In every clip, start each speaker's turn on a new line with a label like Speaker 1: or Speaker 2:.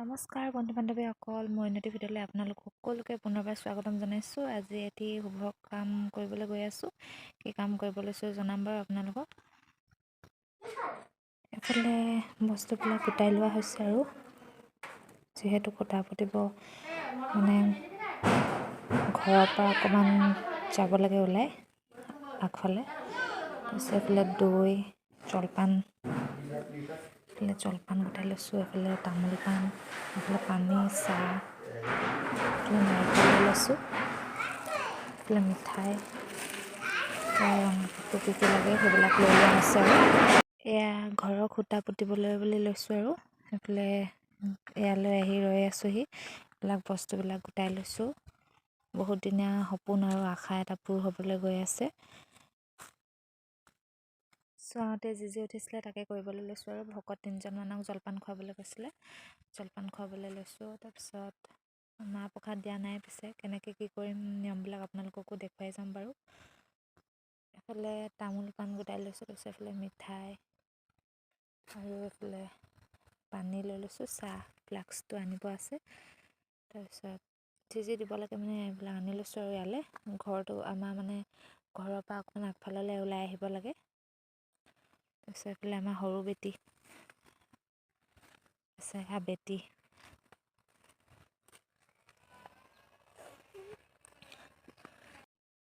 Speaker 1: নমস্কাৰ বন্ধু বান্ধৱীসকল, মই উন্নতি ভিডিঅ'লৈ আপোনালোক সকলোকে পুনৰবাৰ স্বাগতম জনাইছোঁ। আজি এটি শুভ কাম কৰিবলৈ গৈ আছোঁ। কি কাম কৰিব লৈছোঁ জনাম বাৰু আপোনালোকক। এফালে বস্তুবিলাক গোটাই লোৱা হৈছে আৰু যিহেতু কটা পুতিব মানে ঘৰৰ পৰা অকণমান যাব লাগে ওলাই আগফালে। তাৰপিছত এইফালে দৈ জলপান এইফালে জলপান গোটাই লৈছোঁ, এইফালে তামোল পাণ, এইফালে পানী চাহ, এইফালে নাৰিকল লৈ লৈছোঁ, এইফালে মিঠাই ৰঙাটো কি কি লাগে সেইবিলাক লৈ লোৱা হৈছে আৰু এয়া ঘৰৰ খুঁটা পুতিবলৈ বুলি লৈছোঁ আৰু এইফালে ইয়ালৈ আহি ৰৈ আছোঁহি। এইবিলাক বস্তুবিলাক গোটাই লৈছোঁ। বহুত দিনীয়া সপোন আৰু আশা এটা পূৰ হ'বলৈ গৈ আছে। চোৱাওঁতে যি উঠিছিলে তাকে কৰিবলৈ লৈছোঁ আৰু ভকত 3জনমানক জলপান খুৱাবলৈ কৈছিলে, জলপান খুৱাবলৈ লৈছোঁ। তাৰপিছত মাহ প্ৰসাদ দিয়া নাই, পিছে কেনেকৈ কি কৰিম নিয়মবিলাক আপোনালোককো দেখুৱাই যাম বাৰু। এইফালে তামোল পাণ গোটাই লৈছোঁ, তাৰপিছত এইফালে মিঠাই আৰু এইফালে পানী লৈ লৈছোঁ, চাহ ফ্লাক্সটো আনিব আছে। তাৰপিছত যি দিব লাগে মানে এইবিলাক আনি লৈছোঁ আৰু ইয়ালৈ ঘৰটো আমাৰ মানে ঘৰৰ পৰা অকণমান আগফাললৈ ওলাই আহিব লাগে। তাৰপিছত এইফালে আমাৰ সৰু বেটি আছে, বেটি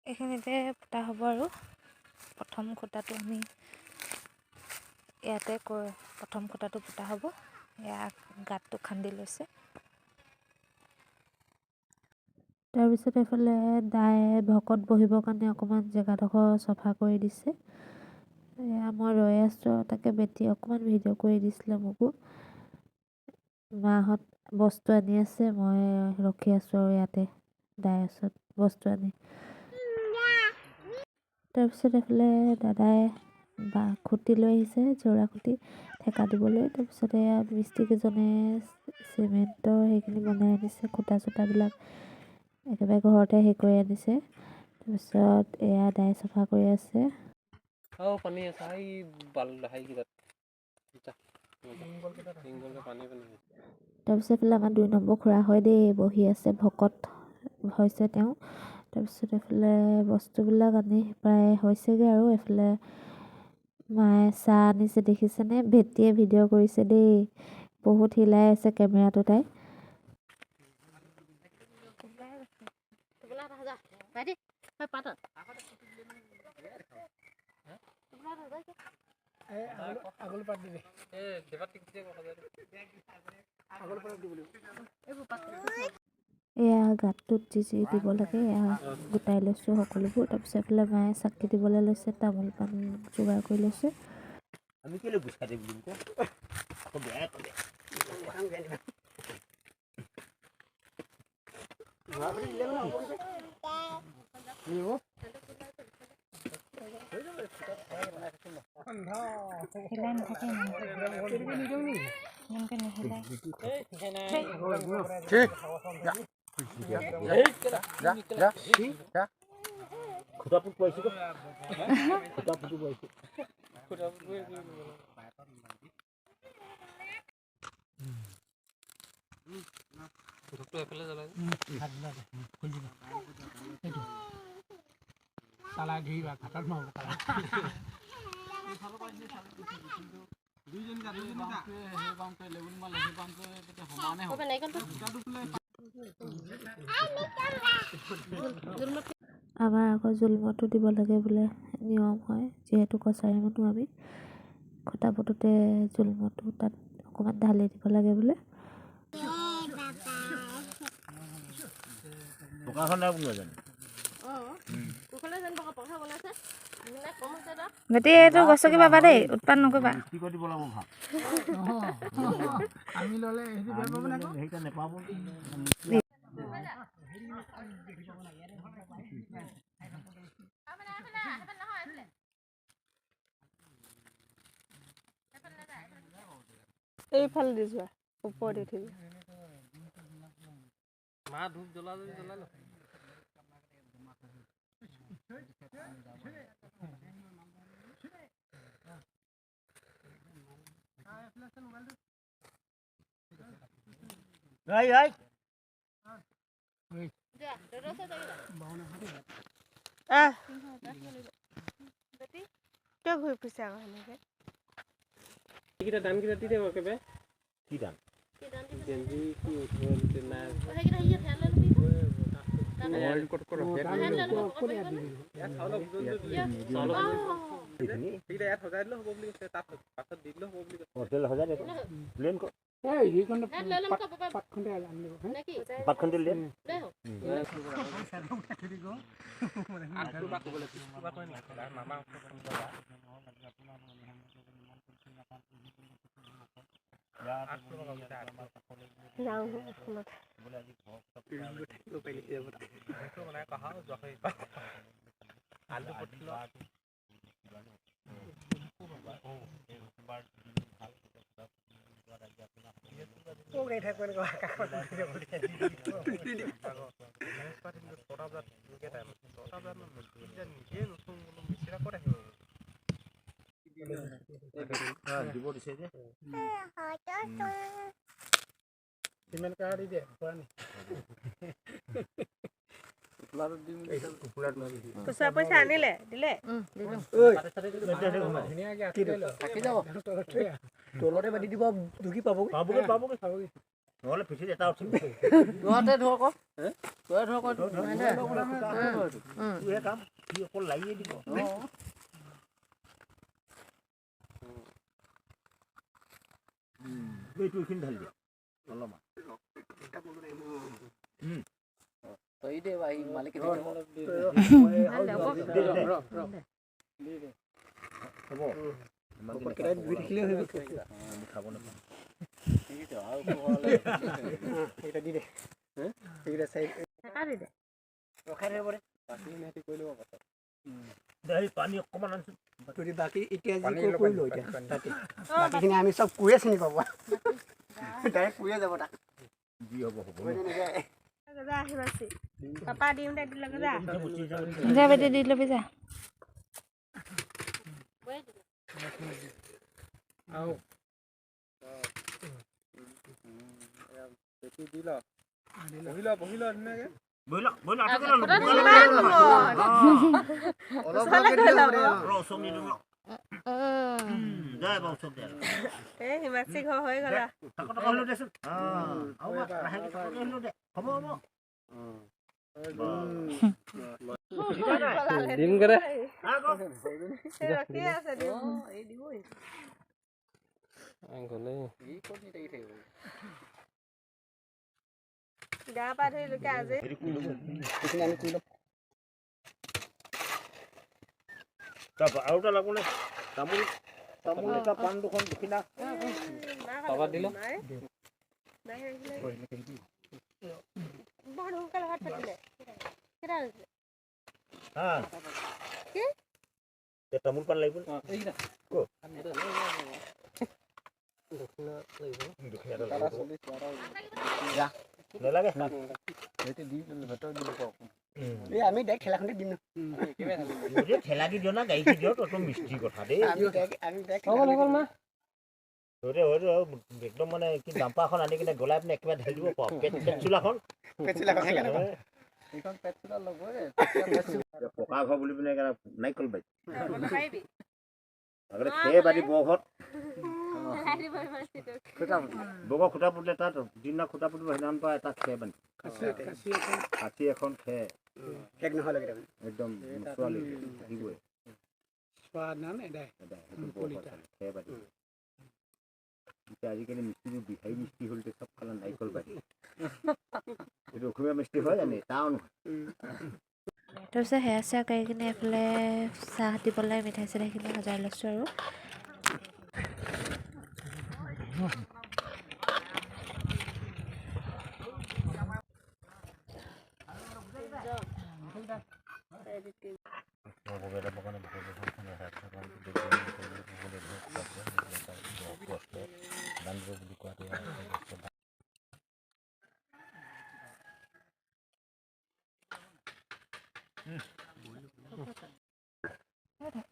Speaker 1: এইখিনিতে পোতা হ'ব আৰু প্ৰথম খুঁটাটো আমি ইয়াতে প্ৰথম খুঁটাটো পোতা হ'ব। ইয়াত গাঁতটো খান্দি লৈছে। তাৰপিছত এইফালে দাই ভকত বহিবৰ কাৰণে অকণমান জেগাডোখৰ চফা কৰি দিছে। এয়া মই ৰৈ আছোঁ, তাকে বেটি অকণমান ভিডিঅ' কৰি দিছিলে মোকো। মাহঁত বস্তু আনি আছে, মই ৰখি আছোঁ আৰু ইয়াতে দাই ওচৰত বস্তু আনি। তাৰপিছত এইফালে দাদাই খুঁটি লৈ আহিছে, জোৰা খুঁটি ঠেকা দিবলৈ। তাৰপিছত এয়া মিস্ত্ৰীকেইজনে চিমেণ্টৰ সেইখিনি বনাই আনিছে, খুঁটা চুটাবিলাক একেবাৰে ঘৰতে হেৰি কৰি আনিছে। তাৰপিছত এয়া দাই চফা কৰি আছে। তাৰপিছত এইফালে আমাৰ 2 নম্বৰ খুৰা হয় দেই, বহি আছে, ভকত হৈছে তেওঁ। তাৰপিছত এইফালে বস্তুবিলাক আনি প্ৰায় হৈছেগৈ আৰু এইফালে মায়ে চাহ আনিছে, দেখিছেনে? ভেটিয়ে ভিডিঅ' কৰিছে দেই, বহুত হিলাই আছে কেমেৰাটো তাই। এয়া গাঁতটোত যি দিব লাগে এয়া গোটাই লৈছোঁ সকলোবোৰ। তাৰপিছত এইফালে মায়ে চাকি দিবলৈ লৈছে, তামোল পাণ যোগাৰ কৰি লৈছে। আমাৰ আকৌ জোলমটো দিব লাগে বোলে, নিয়ম হয়, যিহেতু কছাৰী মানুহ আমি। খুঁটা পুতোতে জোলমটো তাত অকণমান ঢালি দিব লাগে বোলে। বেটি এইটো গছকি পাবা দেই, উৎপাত নকৰিবা। এইফালে দি যোৱা, ওপৰত দি থৈ মা ধূপ জ্বলা যদি জ্বলাই ল।
Speaker 2: Đấy đấy.
Speaker 3: À. Chưa gửi phía sau này.
Speaker 4: Kita dan kita tidak pakai be.
Speaker 2: Tidak.
Speaker 4: Janji ki uthol dena.
Speaker 2: Oil kot koro.
Speaker 4: Tidak ya thoda dilo hobo boli se tap patat dilo hobo boli.
Speaker 2: Hotel hoja deh. Len kok.
Speaker 5: Eh, ini kan pat khonde alamne ko.
Speaker 2: 5 khonde len.
Speaker 4: Aku baku boleh. Baku ni. Mama.
Speaker 3: Nào.
Speaker 4: Alu potlo.
Speaker 5: Oh, gay thak ko ka ko
Speaker 2: দিব দিছে যে
Speaker 5: সিমান কাঢ়ি দে পানি
Speaker 3: পইচা পইচা আনিলে দিলে
Speaker 5: ধুনীয়াকে থাকি যাব তলতে বাদি দিব দুখি পাবগে
Speaker 2: নহলে পিঠিত এটা উঠিব
Speaker 6: দুহাতে ধৰ ক তই ধৰ ক
Speaker 2: তুহে কাম কি অকল লাগিয়ে দিব এইটো এইখিনি ঢালি দিয়া অলপমান
Speaker 6: তই দে ভাই মালিক
Speaker 2: হ'ব
Speaker 5: কেইটা দুই দেখিলে হৈ গ'ল
Speaker 2: খাব নাপাওঁ
Speaker 5: এটা দি দে এইটা চাই
Speaker 3: কাটি দে
Speaker 5: ৰখাই থব দে
Speaker 2: পানী অকণমান আনিছোঁ
Speaker 5: যদি বাকী এতিয়া যি কৰি লৈ এতিয়া তাতে বাকীখিনি আমি চব কুৱে চিনি পাব ডাইৰেক্ট কুৱে যাব তাক
Speaker 2: যি হ'ব হ'ব
Speaker 3: দাদা আহিবাছি পাপা দিম দে দিলে যা
Speaker 1: যা বেটি দি ল'বি যা
Speaker 4: আও বেটি দিল বহিল ধুনীয়াকে
Speaker 2: বইলা যায় বাৰু চব দিয়া
Speaker 3: এই হিমাচি ঘৰ হৈ গলা
Speaker 2: টকা হ'লো দেচোন হ'ব
Speaker 4: দিম কৰে
Speaker 3: ৰখি আছে দিম
Speaker 6: এই দিবই
Speaker 4: গলে
Speaker 6: এই কোনি দেই থাকিব
Speaker 3: গা পা ধুই লোকে আজি
Speaker 5: সেইখিনি আমি কৰি ল'ম
Speaker 2: আৰু এটা লাগো নে তামোল এটা পাণ দুখন দক্ষিণা
Speaker 4: পাপা দিল
Speaker 3: বৰ সোনকালে হাত পাতিলে কেইটা হৈছে
Speaker 2: তামোল পাণ লাগিব নালাগে
Speaker 5: এই আমি ডাইৰেক্ট খেলাখনতে দিম
Speaker 2: ঠেলা দি দিয় না গাড়ী দিয় তত মিস্ত্ৰী কথা দেই একদম মানে কি ডাম্পাৰখন আনি কিনে গলাই পিনে একেবাৰে ঢালি দিব পাৰ পেটচোলাখন পকা ঘৰ বুলি পিনে নাৰিকল বাৰী আগতে খেৰ বাৰী বৰঘৰত বগৰ খুটা পুতিলে তাত দিনা খুটা পুতিব সেইদিনাখন পৰা এটা খেৰ বান্ধি কাঠি এখন খেৰ
Speaker 5: শেষ নহ'লে
Speaker 2: একদম ছোৱালী আহিবই
Speaker 5: স্বাদ নাম এদাই
Speaker 2: খেৰ বাৰী এতিয়া আজিকালি মিস্ত্ৰী বিহাৰী মিস্ত্ৰী হ'ল চব ফালে নাৰিকল বাৰী এইটো অসমীয়া মিস্ত্ৰী হয় জানে টাউন
Speaker 1: তাৰপিছত সেয়া চেয়া কৰি কিনে এইফালে চাহ দিবলৈ মিঠাই চিঠাইখিনি সজাই লৈছোঁ আৰু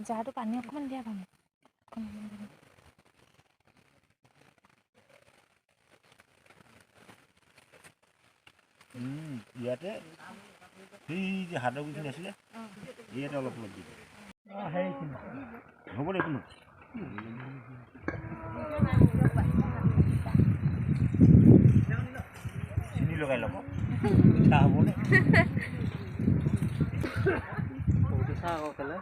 Speaker 1: জাৰটো পানী অকণমান দিয়া পাম
Speaker 2: ইয়াতে সেই যে হাতৰ গুখিনি আছিলে ইয়াতে অলপ অলপ দিব হ'ব দে একো নহয় চিনি লগাই ল'ব মিঠা হ'বনে
Speaker 6: চাহ আকৌ কেলে